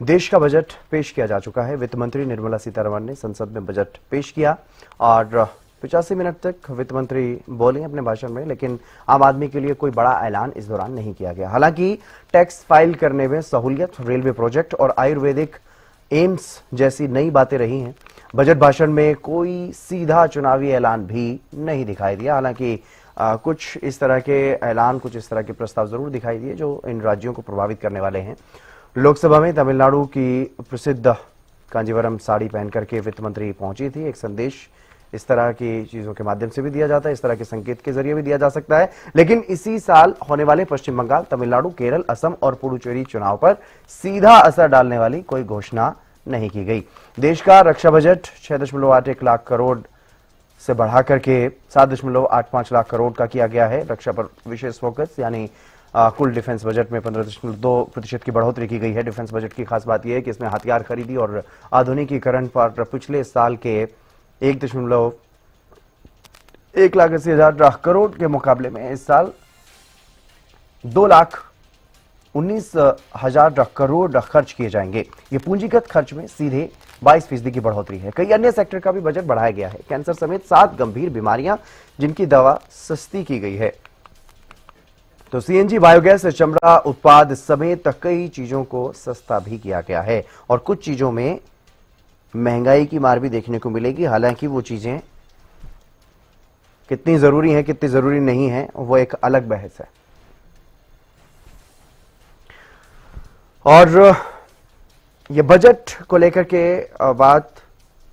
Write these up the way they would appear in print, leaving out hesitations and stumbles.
देश का बजट पेश किया जा चुका है। वित्त मंत्री निर्मला सीतारमण ने संसद में बजट पेश किया और 85 मिनट तक वित्त मंत्री बोले अपने भाषण में, लेकिन आम आदमी के लिए कोई बड़ा ऐलान इस दौरान नहीं किया गया। हालांकि टैक्स फाइल करने में सहूलियत, रेलवे प्रोजेक्ट और आयुर्वेदिक एम्स जैसी नई बातें रही हैं। बजट भाषण में कोई सीधा चुनावी ऐलान भी नहीं दिखाई दिया। हालांकि कुछ इस तरह के ऐलान, कुछ इस तरह के प्रस्ताव जरूर दिखाई दिए जो इन राज्यों को प्रभावित करने वाले हैं। लोकसभा में तमिलनाडु की प्रसिद्ध कांजीवरम साड़ी पहन करके वित्त मंत्री पहुंची थी। एक संदेश इस तरह की चीजों के माध्यम से भी दिया जाता है, इस तरह के संकेत के जरिए भी दिया जा सकता है। लेकिन इसी साल होने वाले पश्चिम बंगाल, तमिलनाडु, केरल, असम और पुडुचेरी चुनाव पर सीधा असर डालने वाली कोई घोषणा नहीं की गई। देश का रक्षा बजट 6.81 लाख करोड़ से बढ़ा करके 7.85 लाख करोड़ का किया गया है। रक्षा पर विशेष फोकस, यानी कुल डिफेंस बजट में 15.2% की बढ़ोतरी की गई है। डिफेंस बजट की खास बात यह है कि इसमें हथियार खरीदी और आधुनिकीकरण पर पिछले साल के 1,80,000 करोड़ के मुकाबले में इस साल 2,19,000 करोड़ खर्च किए जाएंगे। ये पूंजीगत खर्च में सीधे 22% की बढ़ोतरी है। कई अन्य सेक्टर का भी बजट बढ़ाया गया है। कैंसर समेत 7 गंभीर बीमारियां जिनकी दवा सस्ती की गई है। तो सीएनजी, बायोगैस, चमड़ा उत्पाद समेत कई चीजों को सस्ता भी किया गया है और कुछ चीजों में महंगाई की मार भी देखने को मिलेगी। हालांकि वो चीजें कितनी जरूरी हैं, कितनी जरूरी नहीं है, वो एक अलग बहस है। और ये बजट को लेकर के बात,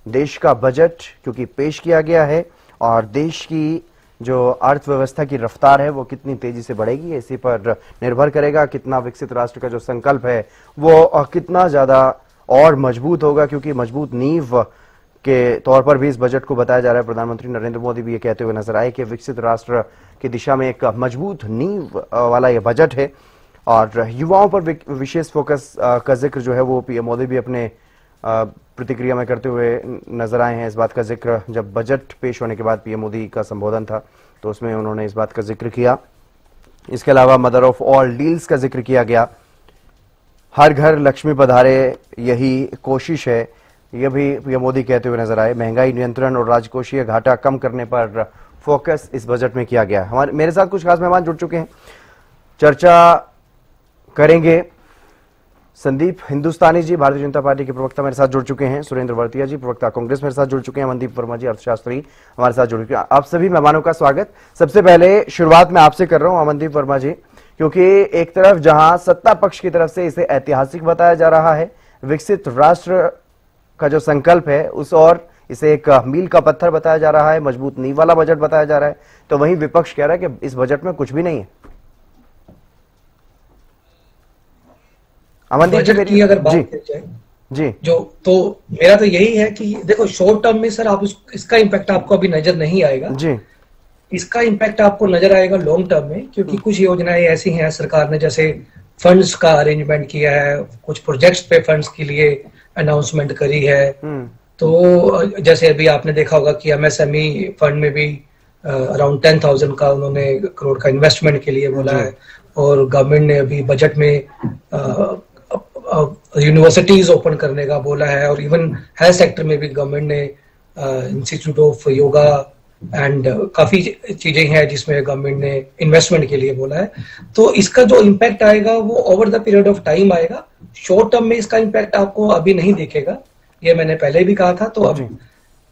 देश का बजट क्योंकि पेश किया गया है और देश की जो अर्थव्यवस्था की रफ्तार है वो कितनी तेजी से बढ़ेगी, इसी पर निर्भर करेगा। कितना विकसित राष्ट्र का जो संकल्प है वो कितना ज्यादा और मजबूत होगा, क्योंकि मजबूत नींव के तौर पर भी इस बजट को बताया जा रहा है। प्रधानमंत्री नरेंद्र मोदी भी ये कहते हुए नजर आए कि विकसित राष्ट्र की दिशा में एक मजबूत नींव वाला ये बजट है। और युवाओं पर विशेष फोकस का जिक्र जो है वो पीएम मोदी भी अपने प्रतिक्रिया में करते हुए नजर आए हैं। इस बात का जिक्र जब बजट पेश होने के बाद पीएम मोदी का संबोधन था तो उसमें उन्होंने इस बात का जिक्र किया। इसके अलावा मदर ऑफ ऑल डील्स का जिक्र किया गया। हर घर लक्ष्मी पधारे, यही कोशिश है, यह भी पीएम मोदी कहते हुए नजर आए। महंगाई नियंत्रण और राजकोषीय घाटा कम करने पर फोकस इस बजट में किया गया। मेरे साथ कुछ खास मेहमान जुड़ चुके हैं, चर्चा करेंगे। संदीप हिंदुस्तानी जी, भारतीय जनता पार्टी के प्रवक्ता, मेरे साथ जुड़ चुके हैं। सुरेंद्र वर्तिया जी, प्रवक्ता कांग्रेस, मेरे साथ जुड़ चुके हैं। अमनदीप वर्मा जी, अर्थशास्त्री, हमारे साथ जुड़ चुके हैं। आप सभी मेहमानों का स्वागत। सबसे पहले शुरुआत में आपसे कर रहा हूं अमनदीप वर्मा जी, क्योंकि एक तरफ जहां सत्ता पक्ष की तरफ से इसे ऐतिहासिक बताया जा रहा है, विकसित राष्ट्र का जो संकल्प है उस और इसे एक मील का पत्थर बताया जा रहा है, मजबूत नींव वाला बजट बताया जा रहा है, तो वहीं विपक्ष कह रहा है कि इस बजट में कुछ भी नहीं है। बजट की अगर बात की जाए जी, तो मेरा तो यही है कि देखो, शॉर्ट टर्म में सर इसका इम्पैक्ट आपको अभी नजर नहीं आएगा जी। इसका इम्पैक्ट आपको नजर आएगा लॉन्ग टर्म में, क्योंकि कुछ योजनाएं ऐसी हैं सरकार ने, जैसे फंड्स का अरेंजमेंट किया है, कुछ प्रोजेक्ट्स पे फंड्स के लिए अनाउंसमेंट करी है। तो जैसे अभी आपने देखा होगा कि एमएसएमई फंड में भी अराउंड 10,000 का उन्होंने करोड़ का इन्वेस्टमेंट के लिए बोला है। और गवर्नमेंट ने अभी बजट में यूनिवर्सिटीज ओपन करने का बोला है। और इवन हेल्थ सेक्टर में भी गवर्नमेंट ने इंस्टीट्यूट ऑफ योगा एंड काफी चीजें हैं जिसमें गवर्नमेंट ने इन्वेस्टमेंट के लिए बोला है। तो इसका जो इम्पैक्ट आएगा वो over the period of time आएगा। शॉर्ट टर्म में इसका इम्पैक्ट आपको अभी नहीं दिखेगा, ये मैंने पहले भी कहा था। तो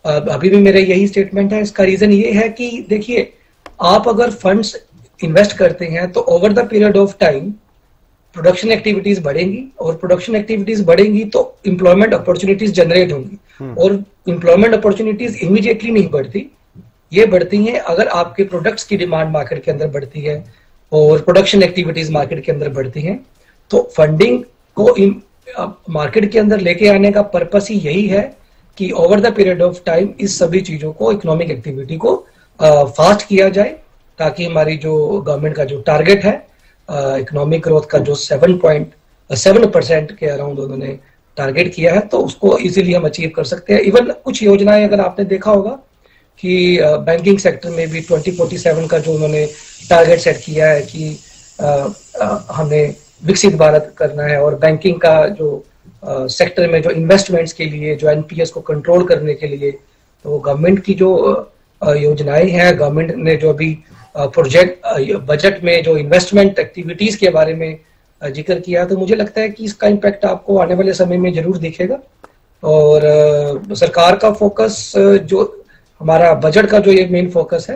अभी भी मेरा यही स्टेटमेंट है। इसका रीजन ये है कि देखिए, आप अगर फंड्स इन्वेस्ट करते हैं तो over the period of time production activities बढ़ेंगी, और प्रोडक्शन एक्टिविटीज बढ़ेंगी तो एम्प्लॉयमेंट अपॉर्चुनिटीज जनरेट होंगी। और एम्प्लॉयमेंट अपॉर्चुनिटीज इमीडिएटली नहीं बढ़ती, ये बढ़ती हैं अगर आपके प्रोडक्ट्स की डिमांड मार्केट के अंदर बढ़ती है और प्रोडक्शन एक्टिविटीज मार्केट के अंदर बढ़ती हैं। तो फंडिंग को मार्केट के अंदर लेके आने का पर्पस ही यही है कि over the period of time इस सभी चीजों को, इकोनॉमिक एक्टिविटी को फास्ट किया जाए, ताकि हमारी जो गवर्नमेंट का जो टारगेट है इकोनॉमिक ग्रोथ का, जो 7.7% के अराउंड उन्होंने टारगेट किया है, तो उसको इजीली हम अचीव कर सकते हैं। इवन कुछ योजनाएं अगर आपने देखा होगा कि बैंकिंग सेक्टर में भी 2047 का जो उन्होंने टारगेट सेट किया है कि हमें विकसित भारत करना है, और बैंकिंग का जो सेक्टर में जो इन्वेस्टमेंट्स के लिए, जो एनपीएस को कंट्रोल करने के लिए, तो गवर्नमेंट की जो योजनाएं हैं, गवर्नमेंट ने जो अभी प्रोजेक्ट बजट में जो इन्वेस्टमेंट एक्टिविटीज के बारे में जिक्र किया, तो मुझे लगता है कि इसका इम्पैक्ट आपको आने वाले समय में जरूर दिखेगा। और सरकार का फोकस, जो हमारा बजट का जो ये मेन फोकस है,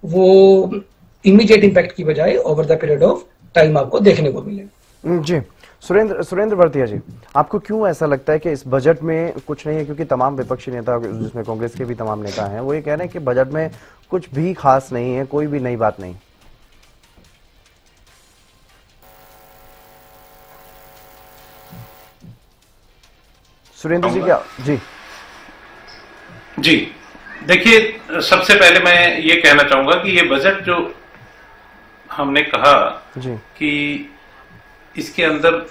वो इमीडिएट इम्पैक्ट की बजाय over the period of time आपको देखने को मिलेगा। जी, सुरेंद्र भरतिया जी, आपको क्यों ऐसा लगता है कि इस बजट में कुछ नहीं है? क्योंकि तमाम विपक्षी नेता, जिसमें कांग्रेस के भी तमाम नेता हैं, वो ये कह रहे हैं कि बजट में कुछ भी खास नहीं है, कोई भी नई बात नहीं। सुरेंद्र जी, क्या? जी जी, देखिए, सबसे पहले मैं ये कहना चाहूंगा कि ये बजट जो हमने कहा जी कि इसके अंदर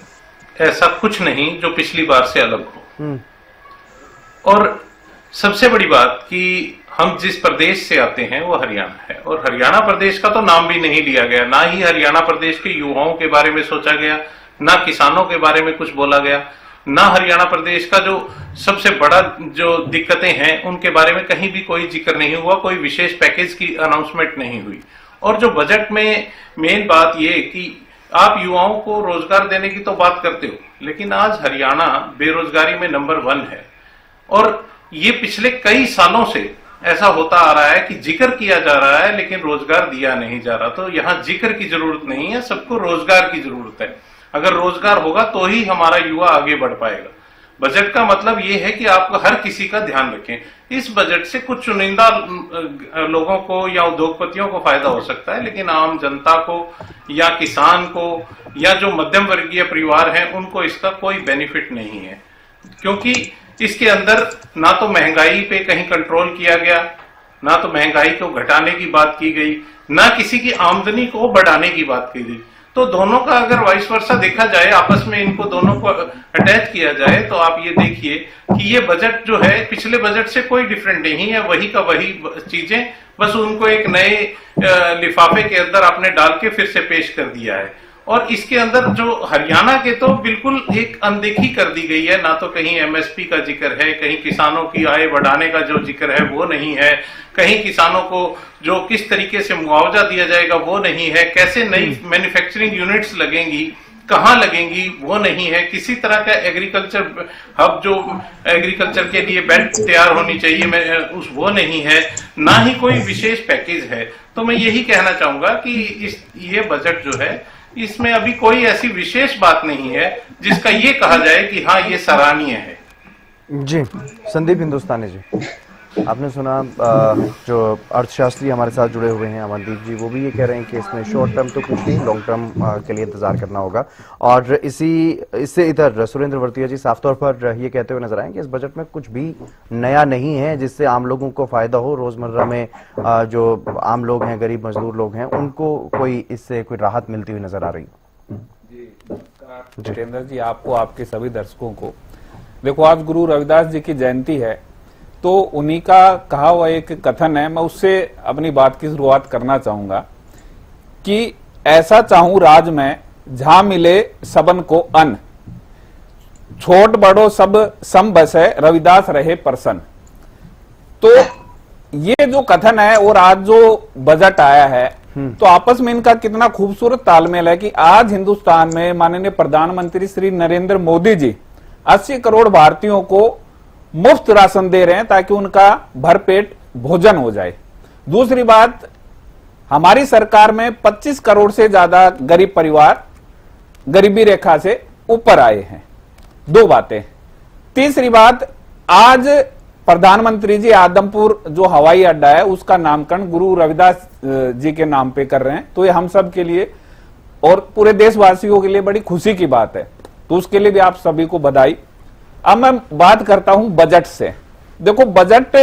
ऐसा कुछ नहीं जो पिछली बार से अलग हो। और सबसे बड़ी बात कि हम जिस प्रदेश से आते हैं वो हरियाणा है, और हरियाणा प्रदेश का तो नाम भी नहीं लिया गया, ना ही हरियाणा प्रदेश के युवाओं के बारे में सोचा गया, ना किसानों के बारे में कुछ बोला गया, ना हरियाणा प्रदेश का जो सबसे बड़ा जो दिक्कतें हैं उनके बारे में कहीं भी कोई जिक्र नहीं हुआ, कोई विशेष पैकेज की अनाउंसमेंट नहीं हुई। और जो बजट में मेन बात ये कि आप युवाओं को रोजगार देने की तो बात करते हो, लेकिन आज हरियाणा बेरोजगारी में नंबर 1 है। और ये पिछले कई सालों से ऐसा होता आ रहा है कि जिक्र किया जा रहा है लेकिन रोजगार दिया नहीं जा रहा। तो यहाँ जिक्र की जरूरत नहीं है, सबको रोजगार की जरूरत है। अगर रोजगार होगा तो ही हमारा युवा आगे बढ़ पाएगा। बजट का मतलब ये है कि आप हर किसी का ध्यान रखें। इस बजट से कुछ चुनिंदा लोगों को या उद्योगपतियों को फायदा हो सकता है, लेकिन आम जनता को या किसान को या जो मध्यम वर्गीय परिवार हैं उनको इसका कोई बेनिफिट नहीं है। क्योंकि इसके अंदर ना तो महंगाई पे कहीं कंट्रोल किया गया, ना तो महंगाई को घटाने की बात की गई, ना किसी की आमदनी को बढ़ाने की बात की गई। तो दोनों का अगर वाइस वर्सा देखा जाए, आपस में इनको दोनों को अटैच किया जाए, तो आप ये देखिए कि ये बजट जो है पिछले बजट से कोई डिफरेंट नहीं है, वही का वही चीजें, बस उनको एक नए लिफाफे के अंदर आपने डाल के फिर से पेश कर दिया है। और इसके अंदर जो हरियाणा के तो बिल्कुल एक अनदेखी कर दी गई है, ना तो कहीं एमएसपी का जिक्र है, कहीं किसानों की आय बढ़ाने का जो जिक्र है वो नहीं है, कहीं किसानों को जो किस तरीके से मुआवजा दिया जाएगा वो नहीं है, कैसे नई मैन्युफैक्चरिंग यूनिट्स लगेंगी, कहाँ लगेंगी वो नहीं है, किसी तरह का एग्रीकल्चर हब जो एग्रीकल्चर के लिए बेल्ट तैयार होनी चाहिए उस वो नहीं है, ना ही कोई विशेष पैकेज है। तो मैं यही कहना चाहूंगा कि ये बजट जो है इसमें अभी कोई ऐसी विशेष बात नहीं है जिसका ये कहा जाए कि हाँ ये सराहनीय है। जी, संदीप हिंदुस्तानी जी, आपने सुना जो अर्थशास्त्री हमारे साथ जुड़े हुए हैं अमनदीप जी, वो भी ये कह रहे हैं कि इसमें शॉर्ट टर्म तो कुछ नहीं, लॉन्ग टर्म के लिए इंतजार करना होगा। और इससे इधर सुरेंद्र भरतिया जी साफ तौर पर ये कहते हुए नजर आए कि इस बजट में कुछ भी नया नहीं है जिससे आम लोगों को फायदा हो। रोजमर्रा में जो आम लोग हैं, गरीब मजदूर लोग हैं, उनको कोई इससे कोई राहत मिलती हुई नजर आ रही है। जी जितेंद्र जी, आपको, आपके सभी दर्शकों को, देखो आज गुरु रविदास जी की जयंती है, तो उन्हीं का कहा हुआ एक कथन है, मैं उससे अपनी बात की शुरुआत करना चाहूंगा कि ऐसा चाहूं राज में जहां मिले सबन को अन्न, छोट बड़ो सब सम बसे रविदास रहे प्रसन्न। तो ये जो कथन है और आज जो बजट आया है, तो आपस में इनका कितना खूबसूरत तालमेल है कि आज हिंदुस्तान में माननीय प्रधानमंत्री श्री नरेंद्र मोदी जी 80 करोड़ भारतीयों को मुफ्त राशन दे रहे हैं ताकि उनका भरपेट भोजन हो जाए। दूसरी बात, हमारी सरकार में 25 करोड़ से ज्यादा गरीब परिवार गरीबी रेखा से ऊपर आए हैं। 2 बातें। तीसरी बात, आज प्रधानमंत्री जी आदमपुर जो हवाई अड्डा है उसका नामकरण गुरु रविदास जी के नाम पे कर रहे हैं, तो ये हम सब के लिए और पूरे देशवासियों के लिए बड़ी खुशी की बात है, तो उसके लिए भी आप सभी को बधाई। अब मैं बात करता हूं बजट से। देखो, बजट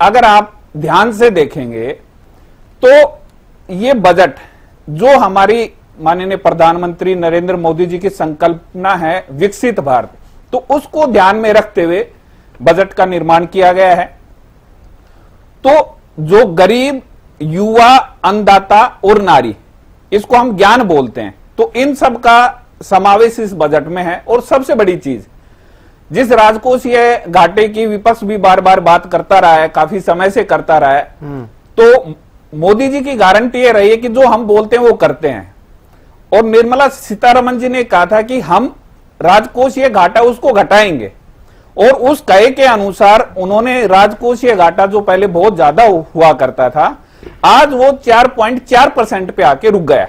अगर आप ध्यान से देखेंगे तो ये बजट जो हमारी माननीय प्रधानमंत्री नरेंद्र मोदी जी की संकल्पना है विकसित भारत, तो उसको ध्यान में रखते हुए बजट का निर्माण किया गया है। तो जो गरीब, युवा, अन्नदाता और नारी, इसको हम ज्ञान बोलते हैं, तो इन सब का समावेश इस बजट में है। और सबसे बड़ी चीज, जिस राजकोषीय घाटे की विपक्ष भी बार बार बात करता रहा है, काफी समय से करता रहा है, तो मोदी जी की गारंटी ये रही है कि जो हम बोलते हैं वो करते हैं। और निर्मला सीतारमण जी ने कहा था कि हम राजकोषीय घाटा उसको घटाएंगे, और उस कहे के अनुसार उन्होंने राजकोषीय घाटा जो पहले बहुत ज्यादा हुआ करता था, आज वो 4.4% पे आके रुक गया।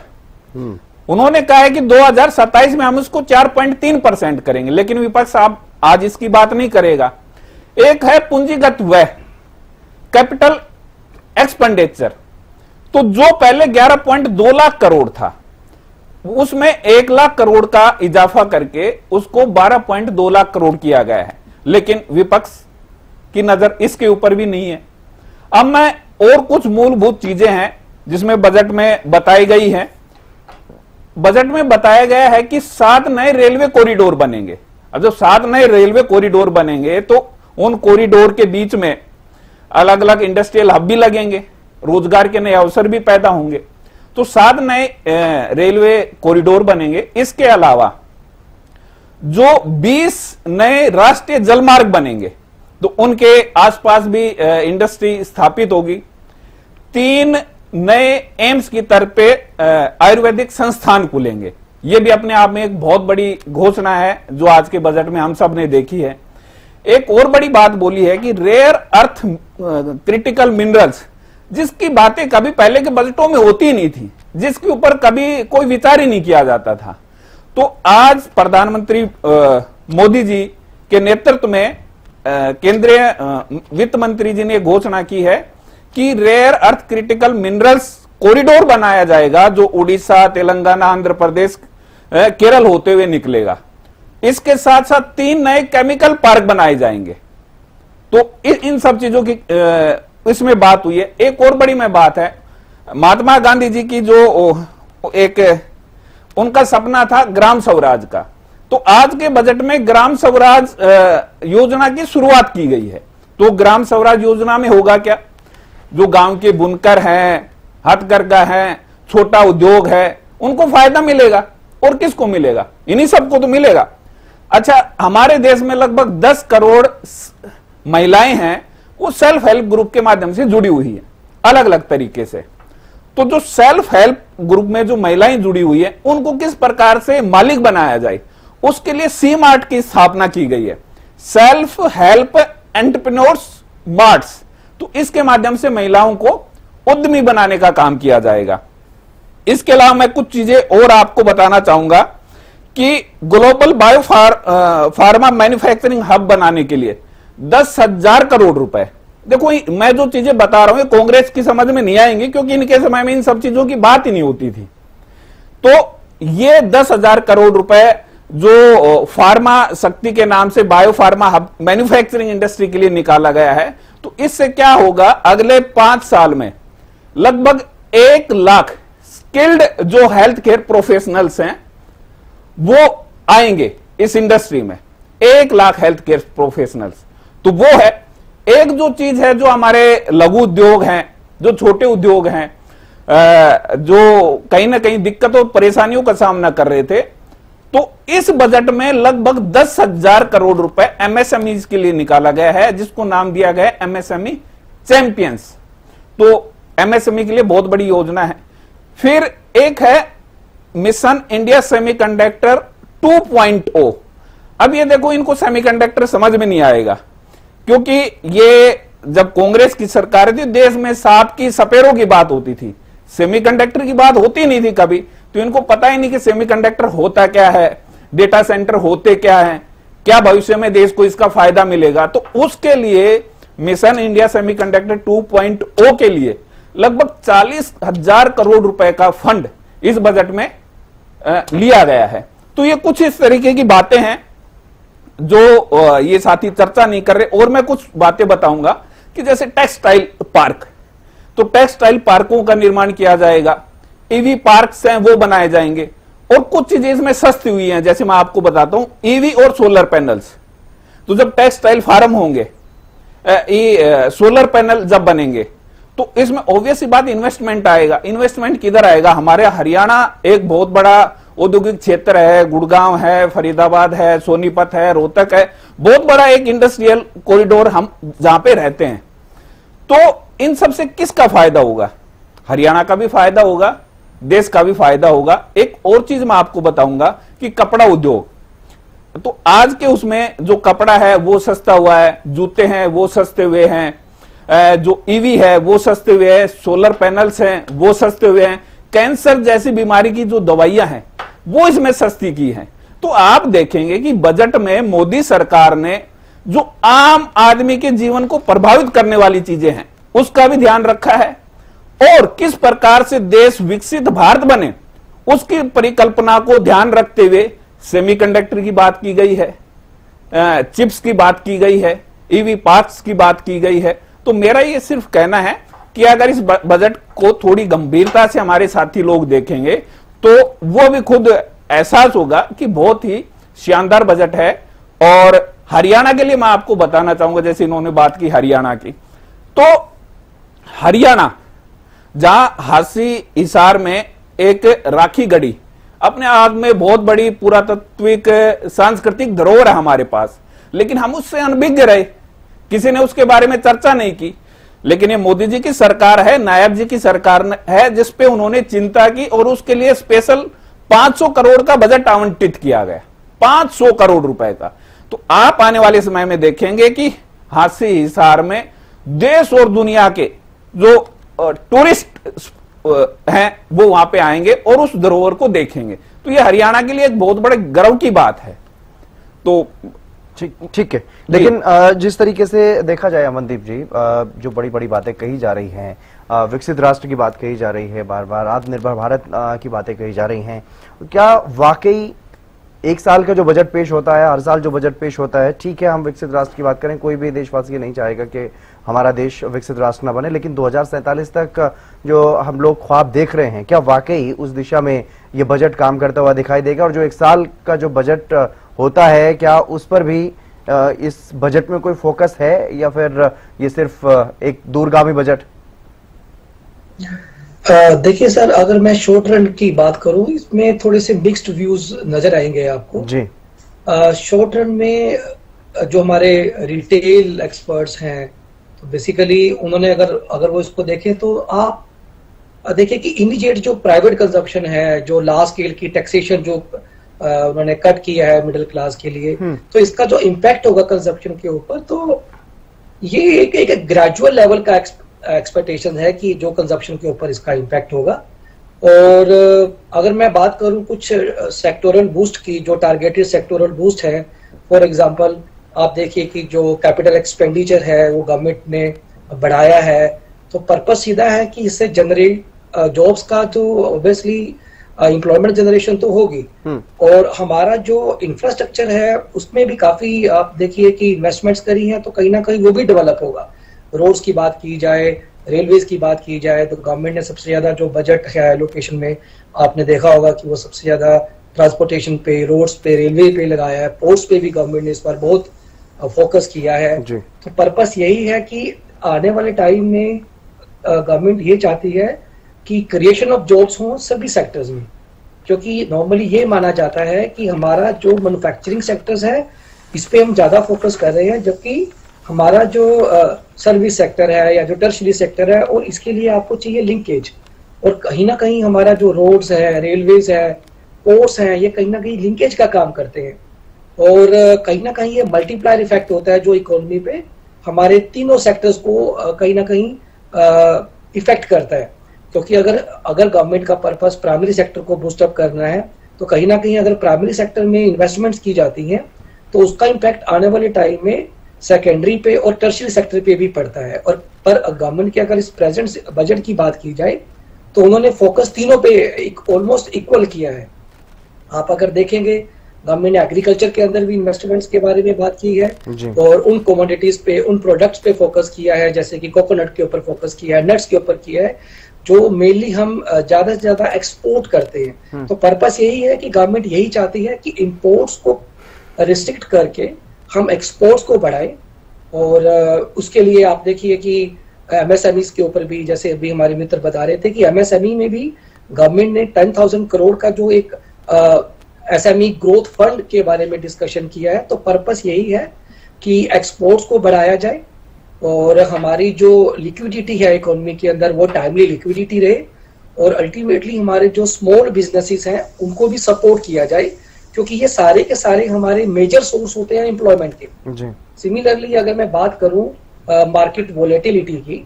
उन्होंने कहा है कि 2027 में हम उसको 4.3% करेंगे, लेकिन विपक्ष आप आज इसकी बात नहीं करेगा। एक है पूंजीगत व्यय, कैपिटल एक्सपेंडिचर, तो जो पहले 11.2 लाख करोड़ था उसमें 1 लाख करोड़ का इजाफा करके उसको 12.2 लाख करोड़ किया गया है, लेकिन विपक्ष की नजर इसके ऊपर भी नहीं है। अब मैं और कुछ मूलभूत चीजें हैं जिसमें बजट में बताई गई हैं। बजट में बताया गया है कि 7 नए रेलवे कॉरिडोर बनेंगे। अब जो 7 नए रेलवे कॉरिडोर बनेंगे तो उन कॉरिडोर के बीच में अलग अलग इंडस्ट्रियल हब भी लगेंगे, रोजगार के नए अवसर भी पैदा होंगे। तो 7 नए रेलवे कॉरिडोर बनेंगे। इसके अलावा जो 20 नए राष्ट्रीय जलमार्ग बनेंगे तो उनके आसपास भी इंडस्ट्री स्थापित होगी। 3 नए एम्स की तरफ पे आयुर्वेदिक संस्थान खुलेंगे। यह भी अपने आप में एक बहुत बड़ी घोषणा है जो आज के बजट में हम सब ने देखी है। एक और बड़ी बात बोली है कि रेयर अर्थ क्रिटिकल मिनरल्स, जिसकी बातें कभी पहले के बजटों में होती नहीं थी, जिसके ऊपर कभी कोई विचार ही नहीं किया जाता था, तो आज प्रधानमंत्री मोदी जी के नेतृत्व में केंद्रीय वित्त मंत्री जी ने घोषणा की है कि rare earth critical minerals corridor बनाया जाएगा जो उड़ीसा, तेलंगाना, आंध्र प्रदेश, केरल होते हुए निकलेगा। इसके साथ साथ 3 नए केमिकल पार्क बनाए जाएंगे। तो इन सब चीजों की इसमें बात हुई है। एक और बड़ी में बात है, महात्मा गांधी जी की जो एक उनका सपना था ग्राम स्वराज का, तो आज के बजट में ग्राम स्वराज योजना की शुरुआत की गई है। तो ग्राम स्वराज योजना में होगा क्या? जो गांव के बुनकर हैं, हथकरघा है, छोटा उद्योग है, उनको फायदा मिलेगा। और किसको मिलेगा? इन्हीं सबको तो मिलेगा। अच्छा, हमारे देश में लगभग 10 करोड़ महिलाएं हैं, वो सेल्फ हेल्प ग्रुप के माध्यम से जुड़ी हुई है अलग अलग तरीके से। तो जो सेल्फ हेल्प ग्रुप में जो महिलाएं जुड़ी हुई है उनको किस प्रकार से मालिक बनाया जाए, उसके लिए सी मार्ट की स्थापना की गई है, सेल्फ हेल्प एंटरप्रेन्योर्स मार्ट्स। तो इसके माध्यम से महिलाओं को उद्यमी बनाने का काम किया जाएगा। इसके अलावा मैं कुछ चीजें और आपको बताना चाहूंगा कि global bio pharma manufacturing hub बनाने के लिए 10,000 करोड़ रुपए। देखो, मैं जो चीजें बता रहा हूं कांग्रेस की समझ में नहीं आएंगी, क्योंकि इनके समय में इन सब चीजों की बात ही नहीं होती थी। तो ये 10,000 करोड़ रुपए जो फार्मा शक्ति के नाम से bio pharma hub manufacturing industry के लिए निकाला गया है, तो इससे क्या होगा, अगले 5 साल में लगभग 1 लाख स्किल्ड जो हेल्थ केयर प्रोफेशनल्स हैं वो आएंगे इस इंडस्ट्री में। 1 लाख हेल्थ केयर प्रोफेशनल्स। तो वो है एक जो चीज है, जो हमारे लघु उद्योग हैं, जो छोटे उद्योग हैं, जो कहीं ना कहीं दिक्कतों और परेशानियों का सामना कर रहे थे, तो इस बजट में लगभग 10,000 करोड़ रुपए एमएसएमई के लिए निकाला गया है, जिसको नाम दिया गया है एमएसएमई चैंपियंस। तो एमएसएमई के लिए बहुत बड़ी योजना है। फिर एक है मिशन इंडिया सेमीकंडक्टर 2.0। अब ये देखो, इनको सेमीकंडक्टर समझ में नहीं आएगा, क्योंकि ये जब कांग्रेस की सरकार थी, देश में सांप की सपेरों की बात होती थी, सेमीकंडक्टर की बात होती नहीं थी कभी। तो इनको पता ही नहीं कि सेमीकंडक्टर होता क्या है, डेटा सेंटर होते क्या है, क्या भविष्य में देश को इसका फायदा मिलेगा। तो उसके लिए मिशन इंडिया सेमीकंडक्टर 2.0 के लिए लगभग 40,000 करोड़ रुपए का फंड इस बजट में लिया गया है। तो ये कुछ इस तरीके की बातें हैं जो ये साथी चर्चा नहीं कर रहे। और मैं कुछ बातें बताऊंगा कि जैसे टेक्सटाइल पार्क, तो टेक्सटाइल पार्कों का निर्माण किया जाएगा, ईवी पार्क्स हैं वो बनाए जाएंगे। और कुछ चीजें इसमें सस्ती हुई हैं, जैसे मैं आपको बताता हूं, ईवी और सोलर पैनल्स। तो जब टेक्सटाइल फार्म होंगे, सोलर पैनल जब बनेंगे, तो इसमें ऑब्वियस बात इन्वेस्टमेंट आएगा। इन्वेस्टमेंट किधर आएगा? हमारे हरियाणा एक बहुत बड़ा औद्योगिक क्षेत्र है, गुड़गांव है, फरीदाबाद है, सोनीपत है, रोहतक है, बहुत बड़ा एक इंडस्ट्रियल कॉरिडोर हम जहां पे रहते हैं। तो इन सब से किसका फायदा होगा? हरियाणा का भी फायदा होगा, देश का भी फायदा होगा। एक और चीज मैं आपको बताऊंगा कि कपड़ा उद्योग, तो आज के उसमें जो कपड़ा है वो सस्ता हुआ है, जूते हैं वो सस्ते हुए हैं, जो ईवी है वो सस्ते हुए हैं, सोलर पैनल्स हैं वो सस्ते हुए हैं, कैंसर जैसी बीमारी की जो दवाइयां हैं वो इसमें सस्ती की हैं। तो आप देखेंगे कि बजट में मोदी सरकार ने जो आम आदमी के जीवन को प्रभावित करने वाली चीजें हैं उसका भी ध्यान रखा है, और किस प्रकार से देश विकसित भारत बने उसकी परिकल्पना को ध्यान रखते हुए सेमीकंडक्टर की बात की गई है, चिप्स की बात की गई है, ईवी पार्क्स की बात की गई है। तो मेरा ये सिर्फ कहना है कि अगर इस बजट को थोड़ी गंभीरता से हमारे साथी लोग देखेंगे तो वो भी खुद एहसास होगा कि बहुत ही शानदार बजट है। और हरियाणा के लिए मैं आपको बताना चाहूंगा, जैसे इन्होंने बात की हरियाणा की, तो हरियाणा जहां हासी हिसार में एक राखी गढ़ी अपने आप में बहुत बड़ी पुरातात्विक सांस्कृतिक धरोहर है हमारे पास, लेकिन हम उससे अनभिज्ञ रहे, किसी ने उसके बारे में चर्चा नहीं की। लेकिन ये मोदी जी की सरकार है, नायब जी की सरकार है, जिसपे उन्होंने चिंता की और उसके लिए स्पेशल 500 करोड़ का बजट आवंटित किया गया, 500 करोड़ रुपए का। तो आप आने वाले समय में देखेंगे कि हासी हिसार में देश और दुनिया के जो टूरिस्ट हैं वो वहां पे आएंगे और उस धरोहर को देखेंगे। तो ये हरियाणा के लिए एक बहुत बड़े गर्व की बात है। तो ठीक है, लेकिन जिस तरीके से देखा जाए अमनदीप जी, जो बड़ी बड़ी बातें कही जा रही हैं, विकसित राष्ट्र की बात कही जा रही है, बार बार आत्मनिर्भर भारत की बातें कही जा रही हैं, क्या वाकई एक साल का जो बजट पेश होता है, हर साल जो बजट पेश होता है, ठीक है हम विकसित राष्ट्र की बात करें, कोई भी देशवासी नहीं चाहेगा कि हमारा देश विकसित राष्ट्र ना बने, लेकिन 2047 तक जो हम लोग ख्वाब देख रहे हैं, क्या वाकई उस दिशा में ये बजट काम करता हुआ दिखाई देगा? और जो एक साल का जो बजट होता है, क्या उस पर भी इस बजट में कोई फोकस है, या फिर ये सिर्फ एक दूरगामी बजट? देखिए सर, अगर मैं शॉर्ट रन की बात करूं, इसमें थोड़े से मिक्स्ड व्यूज नजर आएंगे आपको जी। शॉर्ट रन में जो हमारे रिटेल एक्सपर्ट्स हैं, तो बेसिकली उन्होंने अगर वो इसको देखें तो आप देखिए कि इमीडिएट जो प्राइवेट कंजप्शन है, जो लार्ज स्केल की टैक्सेशन जो उन्होंने कट किया है मिडिल क्लास के लिए, तो इसका जो इम्पैक्ट होगा कंजप्शन के ऊपर, तो ये एक ग्रेजुअल लेवल का एक्सपेक्टेशन है कि जो कंजप्शन के ऊपर इसका इम्पैक्ट होगा। और अगर मैं बात करूं कुछ सेक्टोरल बूस्ट की, जो टारगेटेड सेक्टोरल बूस्ट है, फॉर एग्जांपल आप देखिए कि जो कैपिटल एक्सपेंडिचर है वो गवर्नमेंट ने बढ़ाया है, तो पर्पस सीधा है कि इससे जनरेट जॉब्स का तो ऑब्वियसली एम्प्लॉयमेंट जनरेशन तो होगी, और हमारा जो इंफ्रास्ट्रक्चर है उसमें भी काफी आप देखिए कि इन्वेस्टमेंट्स करी हैं, तो कहीं ना कहीं वो भी डेवलप होगा। रोड्स की बात की जाए, रेलवेज की बात की जाए, तो गवर्नमेंट ने सबसे ज्यादा जो बजट है एलोकेशन में आपने देखा होगा कि वो सबसे ज्यादा ट्रांसपोर्टेशन पे, रोड्स पे, रेलवे पे लगाया है। पोर्ट्स पे भी गवर्नमेंट ने इस बार बहुत फोकस किया है। तो पर्पस यही है कि आने वाले टाइम में गवर्नमेंट ये चाहती है कि क्रिएशन ऑफ जॉब्स हो सभी सेक्टर्स में, क्योंकि नॉर्मली ये माना जाता है कि हमारा जो मैन्युफैक्चरिंग सेक्टर्स है इस पे हम ज्यादा फोकस कर रहे हैं, जबकि हमारा जो सर्विस सेक्टर है या जो टर्शरी सेक्टर है, और इसके लिए आपको चाहिए लिंकेज। और कहीं ना कहीं हमारा जो रोड्स है, रेलवेज है, पोर्ट्स हैं, ये कहीं ना कहीं लिंकेज का काम करते हैं, और कहीं ना कहीं ये मल्टीप्लायर इफेक्ट होता है जो इकोनॉमी पे हमारे तीनों सेक्टर्स को कहीं ना कहीं इफेक्ट करता है। क्योंकि अगर गवर्नमेंट का पर्पस प्राइमरी सेक्टर को बूस्टअप करना है, तो कहीं ना कहीं अगर प्राइमरी सेक्टर में इन्वेस्टमेंट्स की जाती हैं तो उसका इम्पैक्ट आने वाले टाइम में सेकेंडरी पे और टर्शियरी सेक्टर पे भी पड़ता है। और पर गवर्नमेंट की अगर इस प्रेजेंट बजट की बात की जाए तो उन्होंने फोकस तीनों पे ऑलमोस्ट इक्वल किया है। आप अगर देखेंगे, गवर्नमेंट ने एग्रीकल्चर के अंदर भी इन्वेस्टमेंट्स के बारे में बात की है, और उन कमोडिटीज पे, उन प्रोडक्ट्स पे फोकस किया है, जैसे कि कोकोनट के ऊपर फोकस किया है, नट्स के ऊपर किया है, जो मेनली हम ज्यादा से ज्यादा एक्सपोर्ट करते हैं। तो पर्पस यही है कि गवर्नमेंट यही चाहती है कि इंपोर्ट्स को रिस्ट्रिक्ट करके हम एक्सपोर्ट्स को बढ़ाएं। और उसके लिए आप देखिए कि एमएसएमईज के ऊपर भी, जैसे अभी हमारे मित्र बता रहे थे कि एमएसएमई में भी गवर्नमेंट ने 10,000 करोड़ का जो एक एसएमई ग्रोथ फंड के बारे में डिस्कशन किया है। तो पर्पस यही है कि एक्सपोर्ट्स को बढ़ाया जाए और हमारी जो लिक्विडिटी है इकोनॉमी के अंदर वो टाइमली लिक्विडिटी रहे, और अल्टीमेटली हमारे जो स्मॉल बिजनेसेस हैं उनको भी सपोर्ट किया जाए, क्योंकि ये सारे के सारे हमारे मेजर सोर्स होते हैं एम्प्लॉयमेंट के। सिमिलरली अगर मैं बात करूं मार्केट वोलेटिलिटी की,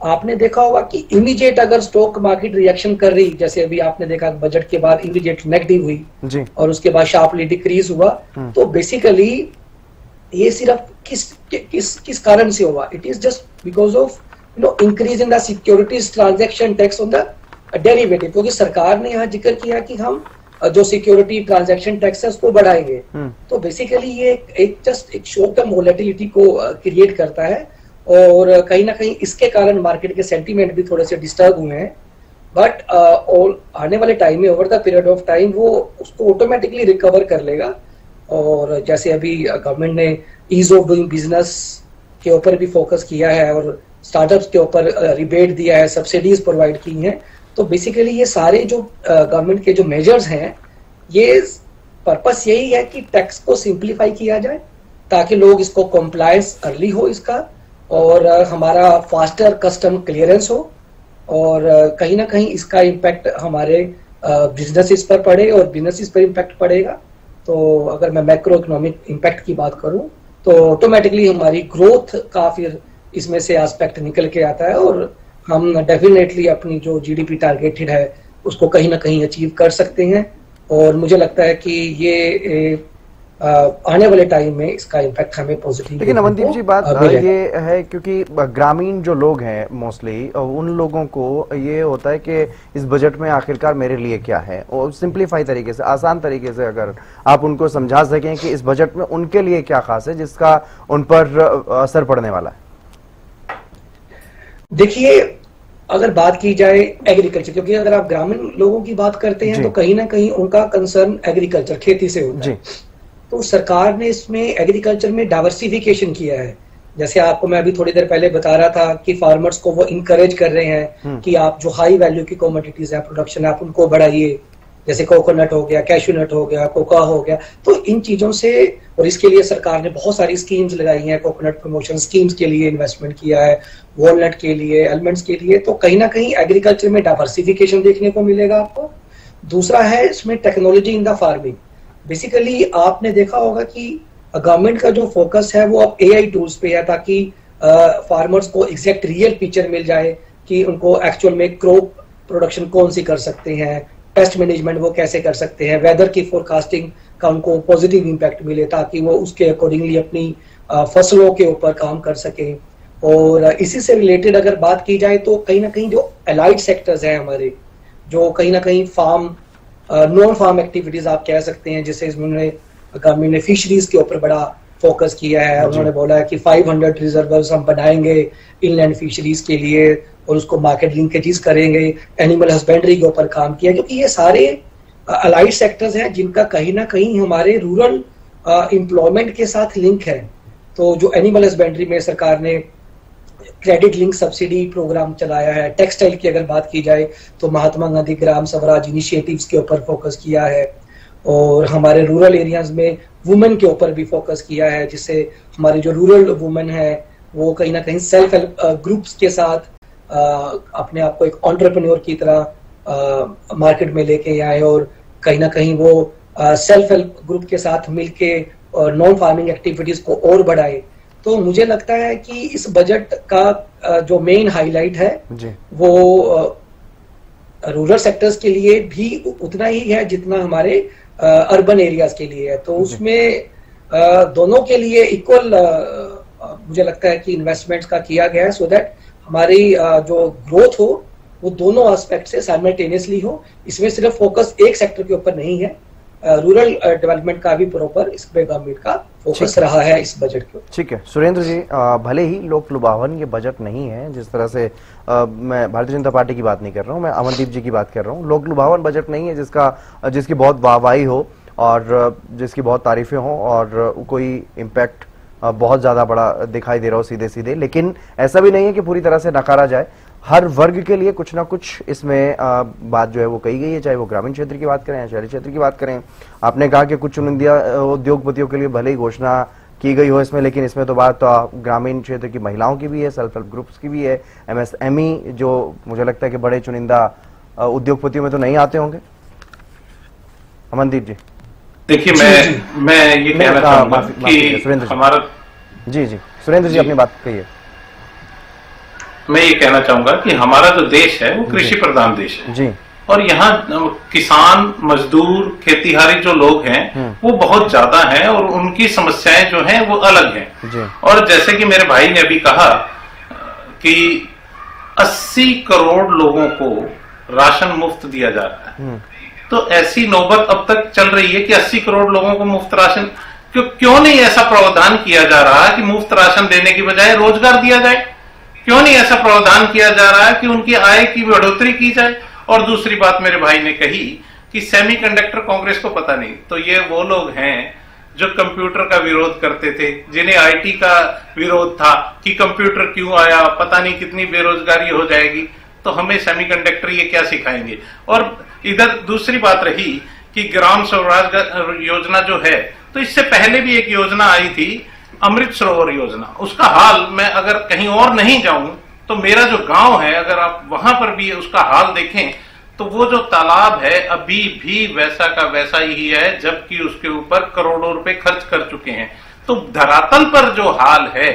आपने देखा होगा कि इमीडिएट अगर स्टॉक मार्केट रिएक्शन कर रही, जैसे अभी आपने देखा बजट के बाद इमीडिएट नेगेटिव हुई जी। और उसके बाद शार्पली डिक्रीज हुआ, तो बेसिकली ये सिर्फ किस कारण से हुआ? It is just because of increase in the securities transaction tax on the derivative, क्योंकि सरकार ने यहाँ जिक्र किया कि हम जो सिक्योरिटी ट्रांजैक्शन टैक्स है उसको बढ़ाएंगे। तो बेसिकली ये एक शॉर्ट टर्म वोलेटिलिटी को क्रिएट करता है, और कहीं ना कहीं इसके कारण मार्केट के सेंटीमेंट भी थोड़े से डिस्टर्ब हुए हैं। बट आने वाले टाइम में over the period of time वो उसको ऑटोमेटिकली रिकवर कर लेगा। और जैसे अभी गवर्नमेंट ने ईज ऑफ डूइंग बिजनेस के ऊपर भी फोकस किया है और स्टार्टअप्स के ऊपर रिबेट दिया है, सब्सिडीज प्रोवाइड की हैं। तो बेसिकली ये सारे जो गवर्नमेंट के जो मेजर्स हैं, ये पर्पस यही है कि टैक्स को सिंप्लीफाई किया जाए ताकि लोग इसको कॉम्प्लायंस अर्ली हो इसका, और हमारा फास्टर कस्टम क्लियरेंस हो, और कहीं ना कहीं इसका इम्पैक्ट हमारे बिजनेसेस पर पड़े और बिजनेसेस पर इम्पैक्ट पड़ेगा। तो अगर मैं मैक्रो इकोनॉमिक इम्पैक्ट की बात करूं तो ऑटोमेटिकली हमारी ग्रोथ का फिर इसमें से एस्पेक्ट निकल के आता है, और हम डेफिनेटली अपनी जो जीडीपी टारगेटेड है उसको कहीं ना कहीं अचीव कर सकते हैं। और मुझे लगता है कि ये आने वाले टाइम में इसका इम्पैक्ट हमें पॉजिटिव। लेकिन अमनदीप जी बात ये है, क्योंकि ग्रामीण जो लोग हैं मोस्टली, उन लोगों को ये होता है कि इस बजट में आखिरकार मेरे लिए क्या है, और सिंप्लीफाई तरीके से, आसान तरीके से अगर आप उनको समझा सकें कि इस बजट में उनके लिए क्या खास है जिसका उन पर असर पड़ने वाला है। देखिए, अगर बात की जाए एग्रीकल्चर, क्योंकि अगर आप ग्रामीण लोगों की बात करते हैं तो कहीं ना कहीं उनका कंसर्न एग्रीकल्चर, खेती से होता है। तो सरकार ने इसमें एग्रीकल्चर में डाइवर्सिफिकेशन किया है। जैसे आपको मैं अभी थोड़ी देर पहले बता रहा था कि फार्मर्स को वो इनकरेज कर रहे हैं कि आप जो हाई वैल्यू की कमोडिटीज है, प्रोडक्शन है, आप उनको बढ़ाइए। जैसे कोकोनट हो गया, कैशू नट हो गया, कोका हो गया। तो इन चीजों से, और इसके लिए सरकार ने बहुत सारी स्कीम्स लगाई हैं, कोकोनट प्रमोशन स्कीम्स के लिए इन्वेस्टमेंट किया है, वॉलनट के लिए, आलमंड्स के लिए। तो कहीं ना कहीं एग्रीकल्चर में डाइवर्सिफिकेशन देखने को मिलेगा आपको। दूसरा है इसमें technology in the farming. Basically आपने देखा होगा कि गवर्नमेंट का जो फोकस है वो अब एआई टूल्स पे है, ताकि फार्मर्स को एग्जैक्ट रियल पिक्चर मिल जाए कि उनको एक्चुअल में क्रॉप प्रोडक्शन कौन सी कर सकते हैं, पेस्ट मैनेजमेंट वो कैसे कर सकते हैं, वेदर की फोरकास्टिंग का उनको पॉजिटिव इम्पैक्ट मिले ताकि वो उसके अकॉर्डिंगली अपनी फसलों के ऊपर काम कर सके। और इसी से रिलेटेड अगर बात की जाए तो कहीं ना कहीं जो अलाइड सेक्टर्स हैं हमारे, जो कहीं ना कहीं फार्म नॉन फार्म एक्टिविटीज आप कह सकते हैं, जिससे गवर्नमेंट ने फिशरीज के ऊपर बड़ा फोकस किया है। उन्होंने बोला है कि 500 रिजर्वर्स हम बनाएंगे इनलैंड फिशरीज के लिए और उसको मार्केट लिंकेजेस करेंगे। एनिमल हस्बेंड्री के ऊपर काम किया, क्योंकि ये सारे अलाइड सेक्टर्स हैं जिनका कहीं ना कहीं हमारे रूरल एम्प्लॉयमेंट के साथ लिंक है। तो जो एनिमल हस्बेंड्री में सरकार ने क्रेडिट लिंक सब्सिडी प्रोग्राम चलाया है। टेक्सटाइल की अगर बात की जाए तो महात्मा गांधी ग्राम स्वराज इनिशिएटिव्स के ऊपर फोकस किया है, और हमारे रूरल एरियाज में वुमेन के ऊपर भी फोकस किया है, जिससे हमारी जो रूरल वुमेन है वो कहीं ना कहीं सेल्फ हेल्प ग्रुप्स के साथ अपने आप को एक एंटरप्रेन्योर की तरह मार्केट में लेके आए, और कहीं ना कहीं वो सेल्फ हेल्प ग्रुप के साथ मिलके नॉन फार्मिंग एक्टिविटीज को और बढ़ाए। तो मुझे लगता है कि इस बजट का जो मेन हाईलाइट है वो रूरल सेक्टर्स के लिए भी उतना ही है जितना हमारे अर्बन एरियाज के लिए है। तो उसमें दोनों के लिए इक्वल मुझे लगता है कि इन्वेस्टमेंट्स का किया गया है, सो दैट हमारी जो ग्रोथ हो वो दोनों एस्पेक्ट से साइमल्टेनियसली हो। इसमें सिर्फ फोकस एक सेक्टर के ऊपर नहीं है, रूरल डेवलपमेंट का भी प्रॉपर इस पे गवर्नमेंट का फोकस रहा है इस बजट के। ठीक है सुरेंद्र जी, भले ही लोक लुभावन ये बजट नहीं है, जिस तरह से मैं भारतीय जनता पार्टी की बात नहीं कर रहा हूँ, मैं अमनदीप जी की बात कर रहा हूँ। लोक लुभावन बजट नहीं है जिसकी बहुत वाहवाही हो और जिसकी बहुत तारीफें हो और कोई इम्पैक्ट बहुत ज्यादा बड़ा दिखाई दे रहा हो सीधे सीधे, लेकिन ऐसा भी नहीं है कि पूरी तरह से नकारा जाए। हर वर्ग के लिए कुछ ना कुछ इसमें बात जो है वो कही गई है, चाहे वो ग्रामीण क्षेत्र की बात करें या शहरी क्षेत्र की बात करें। आपने कहा कि कुछ चुनिंदा उद्योगपतियों के लिए भले ही घोषणा की गई हो इसमें, लेकिन इसमें तो बात ग्रामीण क्षेत्र की महिलाओं की भी है, सेल्फ हेल्प ग्रुप्स की भी है, MSME जो मुझे लगता है कि बड़े चुनिंदा उद्योगपतियों में तो नहीं आते होंगे। अमनदीप जी देखिए, मैं ये कहना चाहूंगा कि हमारा जी सुरेंद्र जी अपनी बात कहिए। मैं ये कहना चाहूंगा कि हमारा जो देश है वो कृषि प्रधान देश है जी, और यहाँ किसान, मजदूर, खेतीहारी जो लोग हैं वो बहुत ज्यादा हैं और उनकी समस्याएं जो हैं वो अलग हैं जी। और जैसे कि मेरे भाई ने अभी कहा कि 80 करोड़ लोगों को राशन मुफ्त दिया जा रहा है, तो ऐसी नौबत अब तक चल रही है कि 80 करोड़ लोगों को मुफ्त राशन क्यों नहीं ऐसा प्रावधान किया जा रहा कि मुफ्त राशन देने की बजाय रोजगार दिया जाए? क्यों नहीं ऐसा प्रावधान किया जा रहा है कि उनकी आय की बढ़ोतरी की जाए? और दूसरी बात मेरे भाई ने कही कि सेमीकंडक्टर कांग्रेस को पता नहीं, तो ये वो लोग हैं जो कंप्यूटर का विरोध करते थे, जिन्हें आईटी का विरोध था कि कंप्यूटर क्यों आया, पता नहीं कितनी बेरोजगारी हो जाएगी, तो हमें सेमीकंडक्टर ये क्या सिखाएंगे। और इधर दूसरी बात रही कि ग्राम स्वराज योजना जो है, तो इससे पहले भी एक योजना आई थी अमृत सरोवर योजना। उसका हाल मैं अगर कहीं और नहीं जाऊं तो मेरा जो गांव है, अगर आप वहां पर भी उसका हाल देखें तो वो जो तालाब है अभी भी वैसा का वैसा ही है, जबकि उसके ऊपर करोड़ों रुपए खर्च कर चुके हैं। तो धरातल पर जो हाल है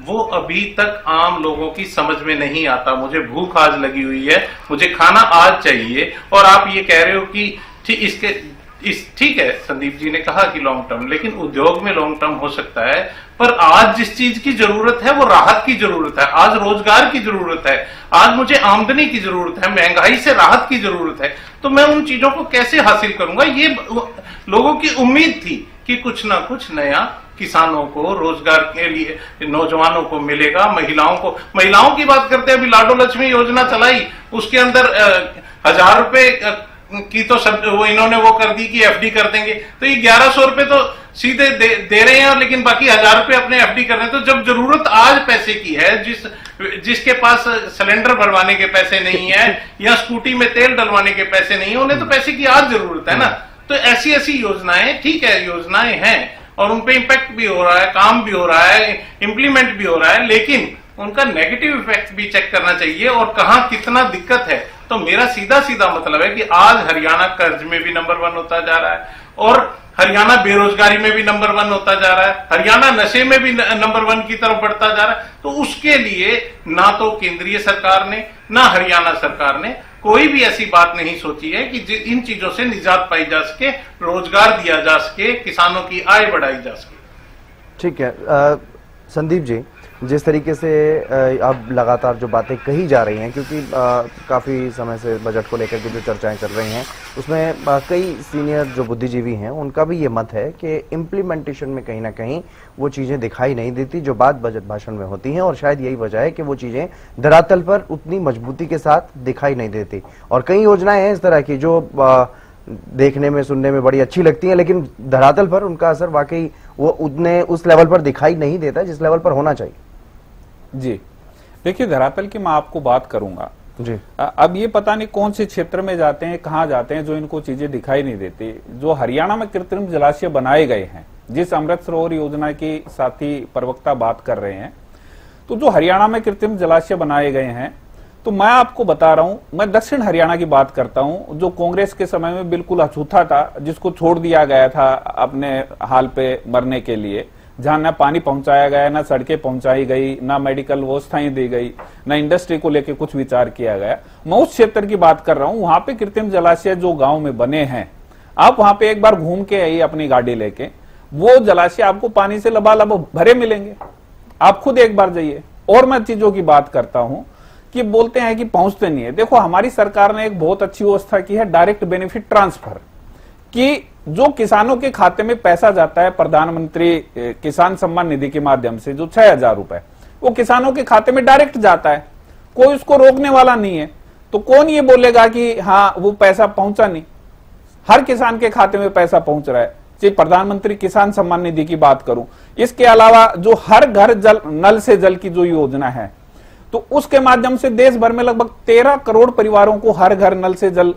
वो अभी तक आम लोगों की समझ में नहीं आता। मुझे भूख आज लगी हुई है, मुझे खाना आज चाहिए, और आप ये कह रहे हो कि ठीक है, संदीप जी ने कहा कि लॉन्ग टर्म, लेकिन उद्योग में लॉन्ग टर्म हो सकता है, पर आज जिस चीज की जरूरत है वो राहत की जरूरत है, आज रोजगार की जरूरत है, आज मुझे आमदनी की जरूरत है, महंगाई से राहत की जरूरत है। तो मैं उन चीजों को कैसे हासिल करूंगा? ये लोगों की उम्मीद थी कि कुछ ना कुछ नया किसानों को, रोजगार के लिए नौजवानों को मिलेगा, महिलाओं की बात करते हैं, अभी लाडो लक्ष्मी योजना चलाई, उसके अंदर 1000 रुपए की तो सब वो इन्होंने वो कर दी कि एफडी कर देंगे, तो ये 1100 रुपए तो सीधे दे रहे हैं, लेकिन बाकी 1000 रुपए अपने एफडी कर रहे हैं। तो जब जरूरत आज पैसे की है, जिसके पास सिलेंडर भरवाने के पैसे नहीं है या स्कूटी में तेल डलवाने के पैसे नहीं है, उन्हें तो पैसे की आज जरूरत है ना। तो ऐसी योजनाएं, ठीक है, योजनाएं हैं और उनपे इम्पैक्ट भी हो रहा है, काम भी हो रहा है, इंप्लीमेंट भी हो रहा है, लेकिन उनका नेगेटिव इफेक्ट भी चेक करना चाहिए और कहां कितना दिक्कत है। तो मेरा सीधा मतलब है कि आज हरियाणा कर्ज में भी नंबर 1 होता जा रहा है और हरियाणा बेरोजगारी में भी नंबर 1 होता जा रहा है, हरियाणा नशे में भी नंबर 1 की तरफ बढ़ता जा रहा है। तो उसके लिए ना तो केंद्रीय सरकार ने ना हरियाणा सरकार ने कोई भी ऐसी बात नहीं सोची है कि इन चीजों से निजात पाई जा सके, रोजगार दिया जा सके, किसानों की आय बढ़ाई जा सके। ठीक है संदीप जी, जिस तरीके से अब लगातार जो बातें कही जा रही हैं, क्योंकि काफ़ी समय से बजट को लेकर के जो चर्चाएं चल रही हैं उसमें कई सीनियर जो बुद्धिजीवी हैं उनका भी ये मत है कि इम्प्लीमेंटेशन में कहीं ना कहीं वो चीज़ें दिखाई नहीं देती जो बात बजट भाषण में होती हैं, और शायद यही वजह है कि वो चीज़ें धरातल पर उतनी मजबूती के साथ दिखाई नहीं देती। और कई योजनाएं हैं इस तरह की जो देखने में, सुनने में बड़ी अच्छी लगती हैं, लेकिन धरातल पर उनका असर वाकई वो उतने उस लेवल पर दिखाई नहीं देता जिस लेवल पर होना चाहिए। जी देखिए, धरातल की मैं आपको बात करूंगा जी। अब ये पता नहीं कौन से क्षेत्र में जाते हैं, कहां जाते हैं, जो इनको चीजें दिखाई नहीं देती। जो हरियाणा में कृत्रिम जलाशय बनाए गए हैं, जिस अमृत सरोवर योजना की साथी प्रवक्ता बात कर रहे हैं, तो जो हरियाणा में कृत्रिम जलाशय बनाए गए हैं, तो मैं आपको बता रहा हूं, मैं दक्षिण हरियाणा की बात करता हूं, जो कांग्रेस के समय में बिल्कुल अछूता था, जिसको छोड़ दिया गया था अपने हाल पे मरने के लिए, जहां ना पानी पहुंचाया गया, ना सड़कें पहुंचाई गई, ना मेडिकल व्यवस्थाएं दी गई, ना इंडस्ट्री को लेकर कुछ विचार किया गया। मैं उस क्षेत्र की बात कर रहा हूं। वहां पे कृत्रिम जलाशय जो गांव में बने हैं, आप वहां पे एक बार घूम के आइए अपनी गाड़ी लेके, वो जलाशय आपको पानी से लबालब भरे मिलेंगे। आप खुद एक बार जाइए। और मैं चीजों की बात करता हूं कि बोलते हैं कि पहुंचते नहीं है। देखो, हमारी सरकार ने एक बहुत अच्छी व्यवस्था की है, डायरेक्ट बेनिफिट ट्रांसफर, कि जो किसानों के खाते में पैसा जाता है प्रधानमंत्री किसान सम्मान निधि के माध्यम से, जो 6000 रुपए, वो किसानों के खाते में डायरेक्ट जाता है, कोई उसको रोकने वाला नहीं है। तो कौन ये बोलेगा कि हाँ वो पैसा पहुंचा नहीं? हर किसान के खाते में पैसा पहुंच रहा है। चाहे प्रधानमंत्री किसान सम्मान निधि की बात करूं, इसके अलावा जो हर घर जल, नल से जल की जो योजना है, तो उसके माध्यम से देश भर में लगभग 13 करोड़ परिवारों को हर घर नल से जल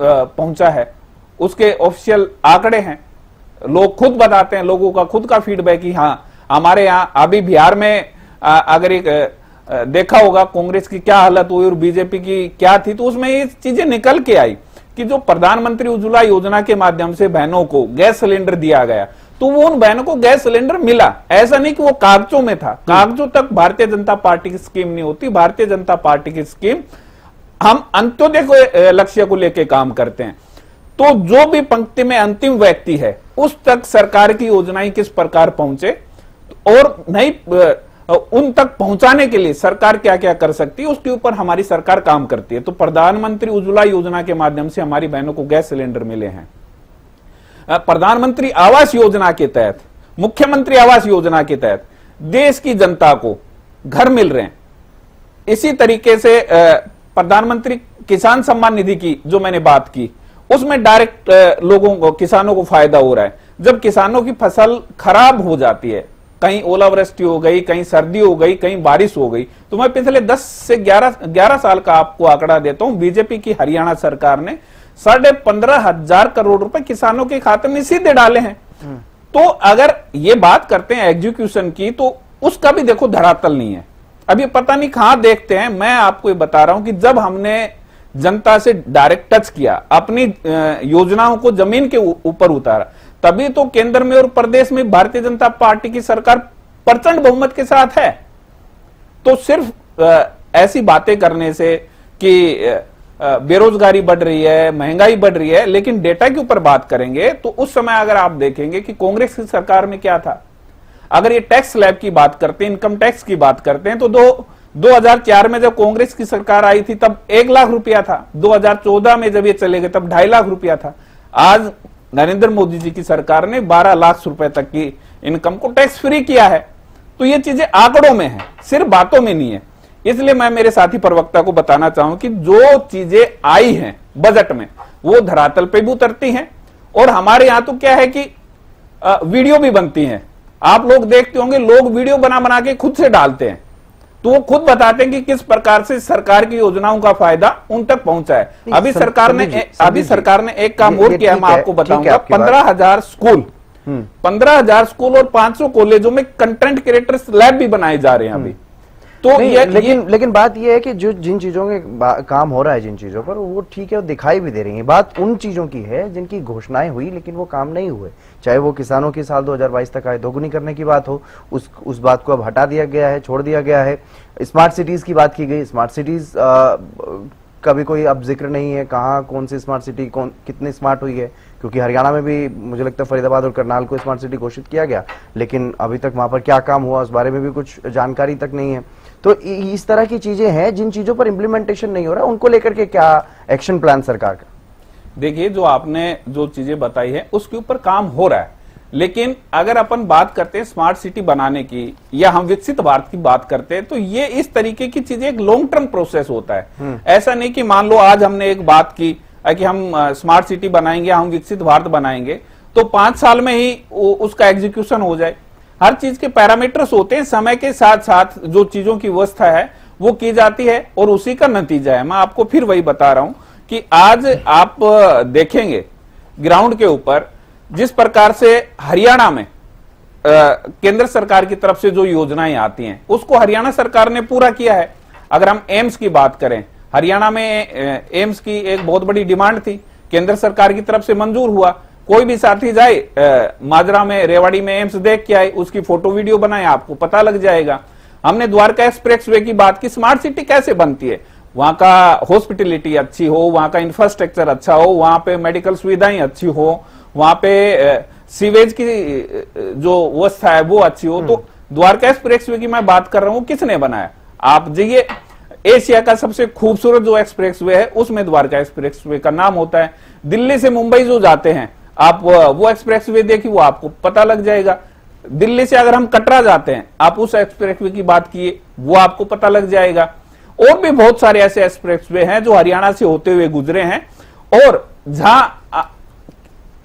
पहुंचा है। उसके ऑफिशियल आंकड़े हैं, लोग खुद बताते हैं, लोगों का खुद का फीडबैक कि हाँ हमारे यहाँ अभी बिहार में अगर एक देखा होगा कांग्रेस की क्या हालत हुई और बीजेपी की क्या थी, तो उसमें ये चीजें निकल के आई कि जो प्रधानमंत्री उज्ज्वला योजना के माध्यम से बहनों को गैस सिलेंडर दिया गया, तो वो उन बहनों को गैस सिलेंडर मिला। ऐसा नहीं कि वो कागजों में था, कागजों तक भारतीय जनता पार्टी की स्कीम नहीं होती। भारतीय जनता पार्टी की स्कीम हम अंत्योदय को लक्ष्य को लेकर काम करते हैं। तो जो भी पंक्ति में अंतिम व्यक्ति है उस तक सरकार की योजनाएं किस प्रकार पहुंचे और नहीं उन तक पहुंचाने के लिए सरकार क्या क्या कर सकती है, उसके ऊपर हमारी सरकार काम करती है। तो प्रधानमंत्री उज्ज्वला योजना के माध्यम से हमारी बहनों को गैस सिलेंडर मिले हैं। प्रधानमंत्री आवास योजना के तहत, मुख्यमंत्री आवास योजना के तहत देश की जनता को घर मिल रहे हैं। इसी तरीके से प्रधानमंत्री किसान सम्मान निधि की जो मैंने बात की, उसमें डायरेक्ट लोगों को, किसानों को फायदा हो रहा है। जब किसानों की फसल खराब हो जाती है, कहीं ओलावृष्टि हो गई, कहीं सर्दी हो गई, कहीं बारिश हो गई, तो मैं पिछले 10 से 11 साल का आपको आंकड़ा देता हूं। बीजेपी की हरियाणा सरकार ने 15,500 करोड़ रुपए किसानों के खाते में सीधे डाले हैं। तो अगर ये बात करते हैं एग्जीक्यूशन की, तो उसका भी देखो धरातल नहीं है। अभी पता नहीं कहां देखते हैं। मैं आपको ये बता रहा हूं कि जब हमने जनता से डायरेक्ट टच किया, अपनी योजनाओं को जमीन के ऊपर उतारा, तभी तो केंद्र में और प्रदेश में भारतीय जनता पार्टी की सरकार प्रचंड बहुमत के साथ है। तो सिर्फ ऐसी बातें करने से कि बेरोजगारी बढ़ रही है, महंगाई बढ़ रही है, लेकिन डेटा के ऊपर बात करेंगे तो उस समय अगर आप देखेंगे कि कांग्रेस की सरकार में क्या था। अगर ये टैक्स स्लैब की बात करते हैं, इनकम टैक्स की बात करते हैं, तो 2004 में जब कांग्रेस की सरकार आई थी तब 1 लाख रुपया था। 2014 में जब ये चले गए तब 2.5 लाख रुपया था। आज नरेंद्र मोदी जी की सरकार ने 12 लाख रुपए तक की इनकम को टैक्स फ्री किया है। तो ये चीजें आंकड़ों में है, सिर्फ बातों में नहीं है। इसलिए मैं मेरे साथी प्रवक्ता को बताना चाहूं कि जो चीजें आई हैं बजट में वो धरातल पे भी उतरती हैं। और हमारे यहां तो क्या है कि वीडियो भी बनती हैं, आप लोग देखते होंगे, लोग वीडियो बना बना के खुद से डालते हैं, तो वो खुद बताते हैं कि किस प्रकार से सरकार की योजनाओं का फायदा उन तक पहुंचा है। अभी सरकार ने एक काम और किया, मैं आपको बताऊंगा। 15,000 स्कूल 15,000 स्कूल और 500 कॉलेजों में कंटेंट क्रिएटर्स लैब भी बनाए जा रहे हैं अभी। तो लेकिन बात यह है कि जो जिन चीजों के काम हो रहा है, जिन चीजों पर, वो ठीक है, वो दिखाई भी दे रही है। बात उन चीजों की है जिनकी घोषणाएं हुई लेकिन वो काम नहीं हुए। चाहे वो किसानों की साल 2022 तक आय दोगुनी करने की बात हो, उस बात को अब हटा दिया गया है, छोड़ दिया गया है। स्मार्ट सिटीज की बात की गई, स्मार्ट सिटीज का भी कोई अब जिक्र नहीं है, कहाँ कौन सी स्मार्ट सिटी कितनी स्मार्ट हुई है, क्योंकि हरियाणा में भी मुझे लगता है फरीदाबाद और करनाल को स्मार्ट सिटी घोषित किया गया, लेकिन अभी तक वहां पर क्या काम हुआ उस बारे में भी कुछ जानकारी तक नहीं है। तो इस तरह की चीजें हैं जिन चीजों पर इंप्लीमेंटेशन नहीं हो रहा, उनको लेकर के क्या एक्शन प्लान सरकार का? देखिए, जो आपने जो चीजें बताई है उसके ऊपर काम हो रहा है, लेकिन अगर अपन बात करते हैं स्मार्ट सिटी बनाने की या हम विकसित भारत की बात करते हैं, तो ये इस तरीके की चीजें एक लॉन्ग टर्म प्रोसेस होता है। ऐसा नहीं कि मान लो आज हमने एक बात की कि हम स्मार्ट सिटी बनाएंगे, हम विकसित भारत बनाएंगे, तो 5 साल में ही उसका एग्जीक्यूशन हो जाए। हर चीज के पैरामीटर्स होते हैं, समय के साथ साथ जो चीजों की व्यवस्था है वो की जाती है और उसी का नतीजा है। मैं आपको फिर वही बता रहा हूं कि आज आप देखेंगे ग्राउंड के ऊपर जिस प्रकार से हरियाणा में केंद्र सरकार की तरफ से जो योजनाएं आती हैं उसको हरियाणा सरकार ने पूरा किया है। अगर हम एम्स की बात करें, हरियाणा में एम्स की एक बहुत बड़ी डिमांड थी, केंद्र सरकार की तरफ से मंजूर हुआ। कोई भी साथी जाए माजरा में, रेवाड़ी में एम्स देख के आए, उसकी फोटो वीडियो बनाए, आपको पता लग जाएगा। हमने द्वारका एक्सप्रेसवे की बात की, स्मार्ट सिटी कैसे बनती है, वहां का हॉस्पिटलिटी अच्छी हो, वहां का इंफ्रास्ट्रक्चर अच्छा हो, वहां पे मेडिकल सुविधाएं अच्छी हो, वहां पे सीवेज की जो व्यवस्था है वो अच्छी हो। तो द्वारका एक्सप्रेसवे की मैं बात कर रहा हूं, किसने बनाया? आप जाइए, एशिया का सबसे खूबसूरत जो एक्सप्रेसवे है उसमें द्वारका एक्सप्रेसवे का नाम होता है। दिल्ली से मुंबई जो जाते हैं आप वो एक्सप्रेसवे देखिए, वो आपको पता लग जाएगा। दिल्ली से अगर हम कटरा जाते हैं, आप उस एक्सप्रेसवे की बात किए, वो आपको पता लग जाएगा। और भी बहुत सारे ऐसे एक्सप्रेसवे हैं जो हरियाणा से होते हुए गुजरे हैं और जहां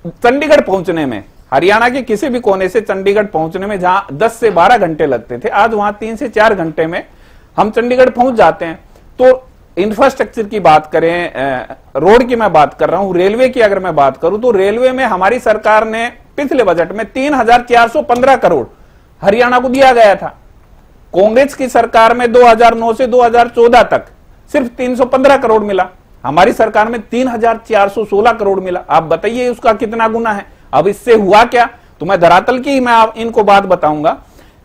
चंडीगढ़ पहुंचने में, हरियाणा के किसी भी कोने से चंडीगढ़ पहुंचने में जहां 10 से 12 घंटे लगते थे, आज वहां 3 से 4 घंटे में हम चंडीगढ़ पहुंच जाते हैं। तो इंफ्रास्ट्रक्चर की बात करें, रोड की मैं बात कर रहा हूं, रेलवे की अगर मैं बात करूं तो रेलवे में हमारी सरकार ने पिछले बजट में 3,415 करोड़ हरियाणा को दिया गया था। कांग्रेस की सरकार में 2009 से 2014 तक सिर्फ 315 करोड़ मिला, हमारी सरकार में 3,416 करोड़ मिला। आप बताइए उसका कितना गुना है। अब इससे हुआ क्या, तो मैं धरातल की मैं इनको बात बताऊंगा।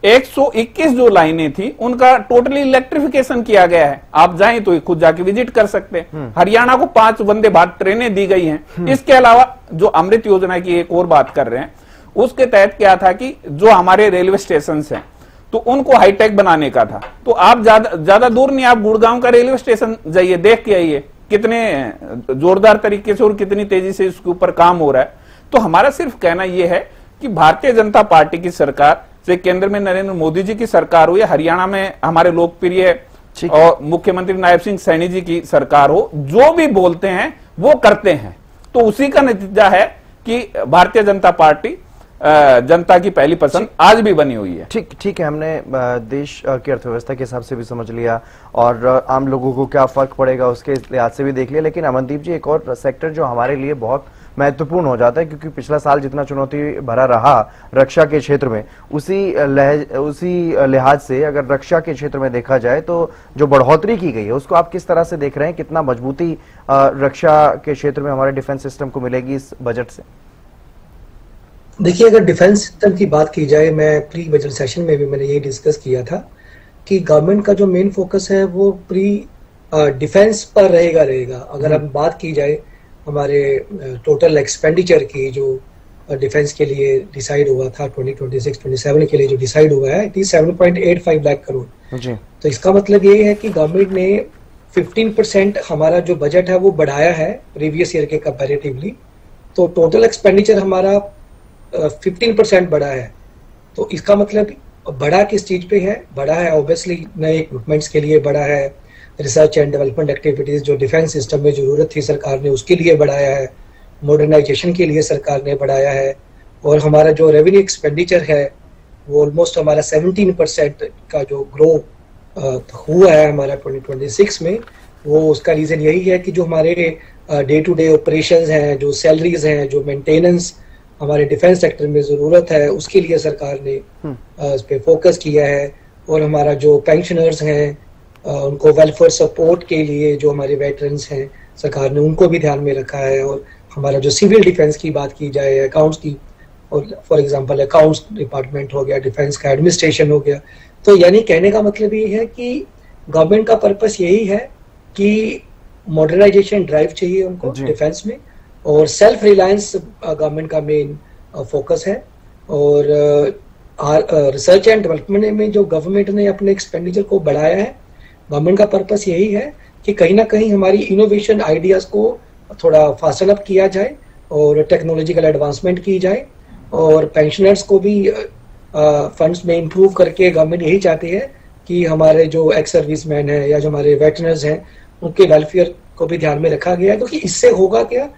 121 जो लाइनें थी उनका टोटली इलेक्ट्रिफिकेशन किया गया है। आप जाएं तो खुद जाके विजिट कर सकते हैं। हरियाणा को 5 वंदे भारत ट्रेनें दी गई हैं। इसके अलावा जो अमृत योजना की एक और बात कर रहे हैं, उसके तहत क्या था कि जो हमारे रेलवे स्टेशन हैं तो उनको हाईटेक बनाने का था। तो आप ज्यादा दूर नहीं, आप गुड़गांव का रेलवे स्टेशन जाइए, देख के आइए कितने जोरदार तरीके से और कितनी तेजी से इसके ऊपर काम हो रहा है। तो हमारा सिर्फ कहना यह है कि भारतीय जनता पार्टी की सरकार से केंद्र में नरेंद्र मोदी जी की सरकार हो या हरियाणा में हमारे लोकप्रिय और मुख्यमंत्री नायब सिंह सैनी जी की सरकार हो, जो भी बोलते हैं वो करते हैं। तो उसी का नतीजा है कि भारतीय जनता पार्टी जनता की पहली पसंद आज भी बनी हुई है। ठीक है, हमने देश की अर्थव्यवस्था के हिसाब से भी समझ लिया और आम लोगों को क्या फर्क पड़ेगा उसके लिहाज से भी देख लिया। लेकिन अमनदीप जी, एक और सेक्टर जो हमारे लिए बहुत महत्वपूर्ण हो जाता है, क्योंकि पिछला साल जितना चुनौती भरा रहा रक्षा के क्षेत्र में, उसी लिहाज से अगर रक्षा के क्षेत्र में देखा जाए तो जो बढ़ोतरी की गई है उसको आप किस तरह से देख रहे हैं? कितना मजबूती रक्षा के क्षेत्र में हमारे डिफेंस सिस्टम को मिलेगी इस बजट से? देखिए, अगर डिफेंस सिस्टम की बात की जाए, मैं प्री बजट सेशन में भी मैंने ये डिस्कस किया था कि गवर्नमेंट का जो मेन फोकस है वो प्री डिफेंस पर रहेगा। अगर हम बात की जाए हमारे टोटल एक्सपेंडिचर की जो डिफेंस के लिए डिसाइड हुआ था 2026-27 के लिए जो डिसाइड हुआ है, 7.85 लाख करोड़ जी। तो इसका मतलब ये है कि गवर्नमेंट ने 15% हमारा जो बजट है वो बढ़ाया है प्रीवियस ईयर के कंपैरेटिवली। तो टोटल एक्सपेंडिचर हमारा 15% बढ़ा है। तो इसका मतलब बढ़ा किस चीज पे है? बढ़ा है ऑब्वियसली नए इक्विपमेंट्स के लिए, बढ़ा है रिसर्च एंड डेवलपमेंट एक्टिविटीज जो डिफेंस सिस्टम में जरूरत थी सरकार ने उसके लिए बढ़ाया है, मॉडर्नाइजेशन के लिए सरकार ने बढ़ाया है। और हमारा जो रेवेन्यू एक्सपेंडिचर है वो ऑलमोस्ट हमारा 17% का जो ग्रो हुआ है हमारा 2026 में, वो उसका रीजन यही है कि जो हमारे डे टू डे ऑपरेशंस हैं, जो सैलरीज हैं, जो मेंटेनेंस हमारे डिफेंस सेक्टर में जरूरत है, उसके लिए सरकार ने इस पे फोकस किया है। और हमारा जो पेंशनर्स हैं उनको वेलफेयर सपोर्ट के लिए जो हमारे वेटरन्स हैं सरकार ने उनको भी ध्यान में रखा है। और हमारा जो सिविल डिफेंस की बात की जाए, अकाउंट्स की, और फॉर एग्जांपल अकाउंट्स डिपार्टमेंट हो गया, डिफेंस का एडमिनिस्ट्रेशन हो गया। तो यानी कहने का मतलब ये है कि गवर्नमेंट का पर्पस यही है कि मॉडर्नाइजेशन ड्राइव चाहिए उनको डिफेंस में, और सेल्फ रिलायंस गवर्नमेंट का मेन फोकस है। और रिसर्च एंड डेवलपमेंट में जो गवर्नमेंट ने अपने एक्सपेंडिचर को बढ़ाया है, गवर्नमेंट का पर्पस यही है कि कहीं ना कहीं हमारी इनोवेशन आइडियाज को थोड़ा फास्टन अप किया जाए और टेक्नोलॉजिकल एडवांसमेंट की जाए। और पेंशनर्स को भी फंड्स में इंप्रूव करके गवर्नमेंट यही चाहती है कि हमारे जो एक्स सर्विसमैन हैं या जो हमारे वेटरनर्स हैं उनके वेलफेयर को भी ध्यान में रखा गया है। क्योंकि इससे होगा क्या,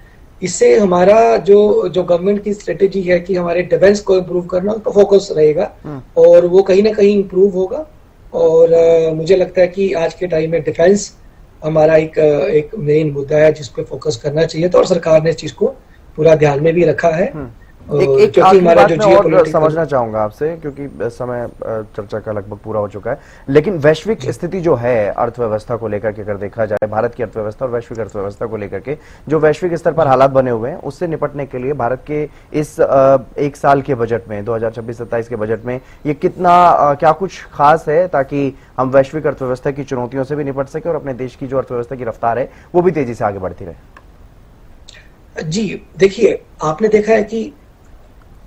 इससे हमारा जो गवर्नमेंट की स्ट्रेटेजी है कि हमारे डिफेंस को इम्प्रूव करना, उस पर फोकस रहेगा और वो कहीं ना कहीं इम्प्रूव होगा। और मुझे लगता है कि आज के टाइम में डिफेंस हमारा एक मेन मुद्दा है जिस पे फोकस करना चाहिए। तो और सरकार ने इस चीज को पूरा ध्यान में भी रखा है। एक हमारा जो और समझना चाहूंगा आपसे, क्योंकि समय चर्चा का लगभग पूरा हो चुका है, लेकिन वैश्विक स्थिति जो है अर्थव्यवस्था को लेकर के अगर देखा जाए, भारत की अर्थव्यवस्था और वैश्विक अर्थव्यवस्था को लेकर के जो वैश्विक स्तर पर हालात बने हुए हैं, उससे निपटने के लिए भारत के इस एक साल के बजट में 2026-27 के बजट में ये कितना क्या कुछ खास है ताकि हम वैश्विक अर्थव्यवस्था की चुनौतियों से भी निपट सके और अपने देश की जो अर्थव्यवस्था की रफ्तार है वो भी तेजी से आगे बढ़ती रहे? जी देखिए, आपने देखा है कि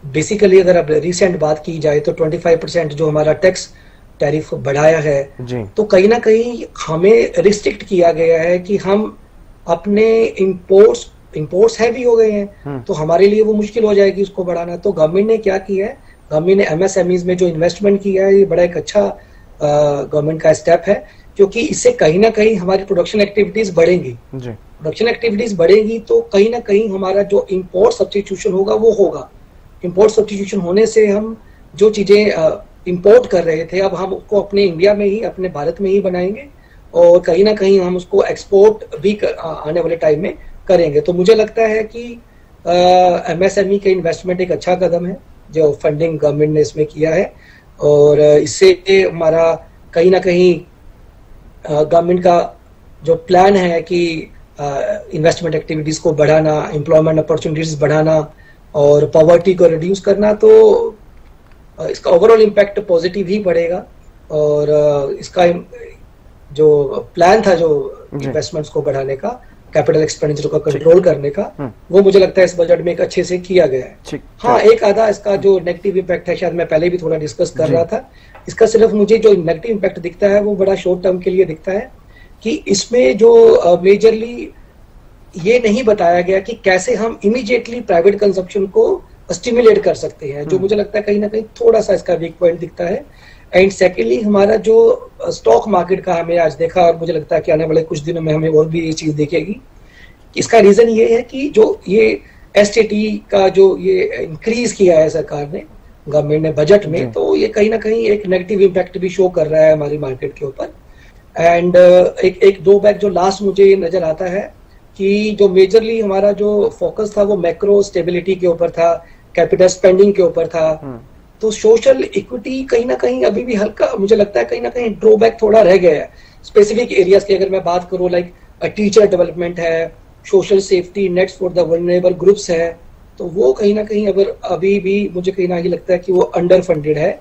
बेसिकली अगर अब रिसेंट बात की जाए तो 25% जो हमारा टैक्स टैरिफ बढ़ाया है जी। तो कहीं ना कहीं हमें रिस्ट्रिक्ट किया गया है कि हम अपने इंपोर्ट्स हैवी हो गए हैं, तो हमारे लिए वो मुश्किल हो जाएगी उसको बढ़ाना। तो गवर्नमेंट ने क्या किया है, गवर्नमेंट ने एमएसएमईज में जो इन्वेस्टमेंट किया है, ये बड़ा एक अच्छा गवर्नमेंट का स्टेप है, क्योंकि इससे कहीं ना कहीं हमारी प्रोडक्शन एक्टिविटीज बढ़ेंगी। प्रोडक्शन एक्टिविटीज बढ़ेगी तो कहीं ना कहीं हमारा जो इम्पोर्ट सब्स्टिट्यूशन होगा वो होगा। इंपोर्ट सब्स्टिट्यूशन होने से हम जो चीजें इंपोर्ट कर रहे थे, अब हम उसको अपने इंडिया में ही, अपने भारत में ही बनाएंगे और कहीं ना कहीं हम उसको एक्सपोर्ट भी आने वाले टाइम में करेंगे। तो मुझे लगता है कि एमएसएमई के इन्वेस्टमेंट एक अच्छा कदम है जो फंडिंग गवर्नमेंट ने इसमें किया है, और इससे हमारा कहीं ना कहीं गवर्नमेंट का जो प्लान है कि इन्वेस्टमेंट एक्टिविटीज को बढ़ाना, एम्प्लॉयमेंट अपॉर्चुनिटीज बढ़ाना और पॉवर्टी को रिड्यूस करना, तो इसका ओवरऑल इम्पैक्ट पॉजिटिव ही पड़ेगा। और इसका जो प्लान था जो इन्वेस्टमेंट्स को बढ़ाने का, कैपिटल एक्सपेंडिचर का कंट्रोल करने का, वो मुझे लगता है इस बजट में एक अच्छे से किया गया है। हाँ, एक आधा इसका जो नेगेटिव इम्पैक्ट है, शायद मैं पहले भी थोड़ा डिस्कस कर रहा था, इसका सिर्फ मुझे जो नेगेटिव इम्पैक्ट दिखता है वो बड़ा शॉर्ट टर्म के लिए दिखता है कि इसमें जो मेजरली ये नहीं बताया गया कि कैसे हम इमीडिएटली प्राइवेट कंजप्शन को स्टिमुलेट कर सकते हैं, जो मुझे लगता है कहीं ना कहीं थोड़ा सा इसका वीक पॉइंट दिखता है। एंड सेकेंडली, हमारा जो स्टॉक मार्केट का हमें आज देखा, और मुझे लगता है कि आने वाले कुछ दिनों में हमें और भी ये चीज दिखेगी, इसका रीजन ये है कि जो ये एसटीटी का जो ये इंक्रीज किया है सरकार ने, गवर्नमेंट ने बजट में, तो ये कहीं ना कहीं एक नेगेटिव इम्पैक्ट भी शो कर रहा है हमारी मार्केट के ऊपर। एंड एक दो बैक जो लास्ट मुझे नजर आता है कि जो मेजरली हमारा जो फोकस था वो मैक्रो स्टेबिलिटी के ऊपर था, कैपिटल स्पेंडिंग के ऊपर था, तो सोशल इक्विटी कहीं ना कहीं अभी भी हल्का, मुझे लगता है कहीं ना कहीं ड्रॉबैक थोड़ा रह गया है। स्पेसिफिक एरियाज की अगर मैं बात करूं, लाइक टीचर डेवलपमेंट है, social safety nets for the vulnerable groups है, तो वो कहीं ना कहीं अगर अभी भी मुझे कहीं ना कहीं लगता है कि वो अंडर फंडेड है।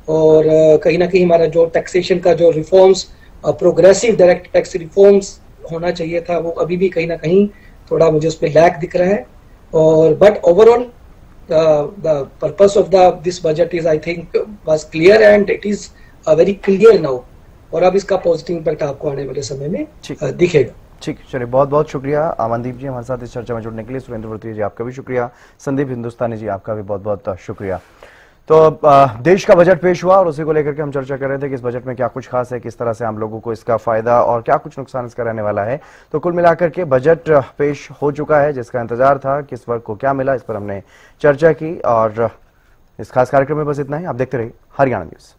और कहीं ना कहीं हमारा जो टैक्सेशन का जो reforms, progressive direct tax reforms होना चाहिए था, वो अभी भी कहीं ना कहीं थोड़ा मुझे उसमें लैक दिख रहा है। और but overall the purpose of this budget is, I think, was clear and it is very clear now, और अब इसका पॉजिटिव इम्पैक्ट आपको आने वाले समय में दिखेगा। ठीक, चलिए, बहुत बहुत शुक्रिया अमनदीप जी हमारे साथ इस चर्चा में जुड़ने के लिए। सुरेंद्र वर्ती जी आपका भी शुक्रिया, संदीप हिंदुस्तानी जी आपका भी बहुत बहुत शुक्रिया। तो देश का बजट पेश हुआ और उसी को लेकर के हम चर्चा कर रहे थे कि इस बजट में क्या कुछ खास है, किस तरह से आम लोगों को इसका फायदा और क्या कुछ नुकसान इसका रहने वाला है। तो कुल मिलाकर के बजट पेश हो चुका है, जिसका इंतजार था, किस वर्ग को क्या मिला, इस पर हमने चर्चा की। और इस खास कार्यक्रम में बस इतना ही। आप देखते रहिए हरियाणा न्यूज।